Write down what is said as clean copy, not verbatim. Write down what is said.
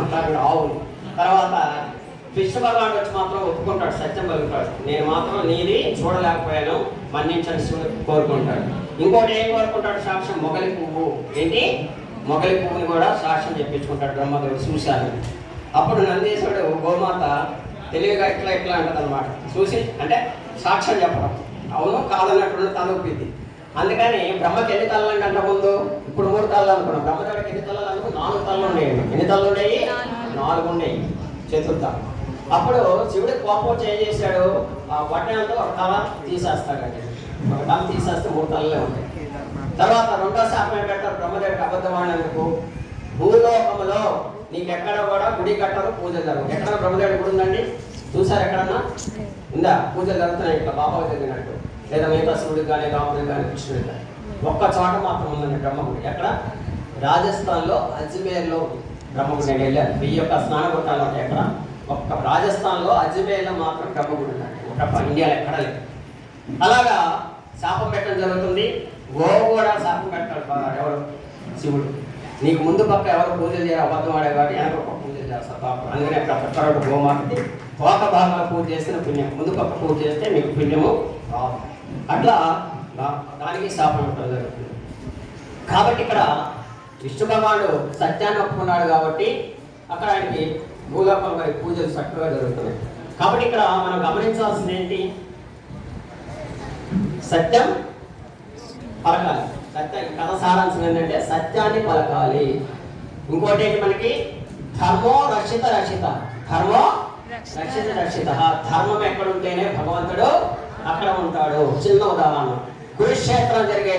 మాట్లాడిన ఆవులు. తర్వాత కృష్ణ భగవానుడు వచ్చి మాత్రం ఒప్పుకుంటాడు, సత్యం పలుకుతాడు, నేను మాత్రం నీది చూడలేకపోయాను, మన్నించని కోరుకుంటాడు. ఇంకోటి ఏం కోరుకుంటాడు సాక్ష్యం? మొగలి పువ్వు. ఏంటి? మొగలి పువ్వుని కూడా సాక్ష్యం చెప్పించుకుంటాడు బ్రహ్మదేవుడు చూశాను. అప్పుడు నందీశ్వరుడు గోమాత తెలివిగా ఇట్లా ఇట్లా అంటది అనమాట, చూసి అంటే సాక్ష్యం చెప్పడం, అవును కాదన్నట్టు తలొప్పింది. అందుకని బ్రహ్మకి ఎన్ని తలలు అంటే ముందు ఇప్పుడు 3 తలలు అనుకున్నాం, బ్రహ్మదేవుడికి ఎన్ని తలలు అనుకో 4 తలలు ఉండేవి. ఎన్ని తలలు ఉండేవి? 4 ఉండేవి, చతుర్థ. అప్పుడు శివుడి కోపం వచ్చి ఏం చేశాడు, ఆ వడ్డంతో ఒక తల తీసేస్తాడండి, ఒక తల తీసేస్తే 3 తలలే ఉంటాయి. తర్వాత రెండో శాపం ఏం పెట్టారు బ్రహ్మదేవుడికి అబద్ధమైనందుకు, భూలోకములో నీకెక్కడ కూడా గుడి కట్టరు, పూజలు జరగవు. ఎక్కడ బ్రహ్మదేవుడి గుడి ఉందండి? చూసారు ఎక్కడన్నా ఉందా? పూజలు జరుగుతున్నాయి ఇట్లా బాబాకు జరిగినట్టు, లేదా మిగతా శివుడికి కానీ రాముడికి కానీ కృష్ణుడికి కానీ. ఒక్క చోట మాత్రం ఉందండి బ్రహ్మగుడి. ఎక్కడ? రాజస్థాన్లో అజ్మేర్లో బ్రహ్మగుడి. నేను వెళ్ళాను, 1000 యొక్క స్నానగుట్టాలు ఉంటాయి. ఎక్కడ? ఒక్క రాజస్థాన్లో అజ్మేర్లో మాత్రం బ్రహ్మగుడి ఉందండి, ఒక ఇండియాలో ఎక్కడ లేదు. అలాగా శాపం పెట్టడం జరుగుతుంది. గోవు కూడా శాపం పెట్టాడు ఎవరు? శివుడు. నీకు ముందు పక్క ఎవరు పూజలు చేయరు, అబద్ధం ఆడే కాబట్టి వెనక పక్క పూజలు చేస్తారు పాపం. అందుకనే ప్రతి గోమాతకి తోక భాగంలో పూజ చేసిన పుణ్యం, ముందు పక్క పూజ చేస్తే మీకు పుణ్యము రాదు. అట్లా దానికి శాపం పెట్టడం జరుగుతుంది. కాబట్టి ఇక్కడ విష్ణు భగవానుడు సత్యాన్ని ఒప్పుకున్నాడు కాబట్టి అక్కడ ఆయనకి భూలోకం వారి పూజలు చక్కగా జరుగుతున్నాయి. కాబట్టి ఇక్కడ మనం గమనించాల్సింది ఏంటి? సత్యం పలకాలి. సత్యం కథ సారాంశం ఏంటంటే సత్యాన్ని పలకాలి. ఇంకోటి ఏంటి మనకి? ధర్మో రక్షిత రక్షిత, ధర్మో రక్షిత రక్షిత. ధర్మం ఎక్కడ ఉంటేనే భగవంతుడు అక్కడ ఉంటాడు. చిన్న ఉదాహరణ, కురుక్షేత్రం జరిగే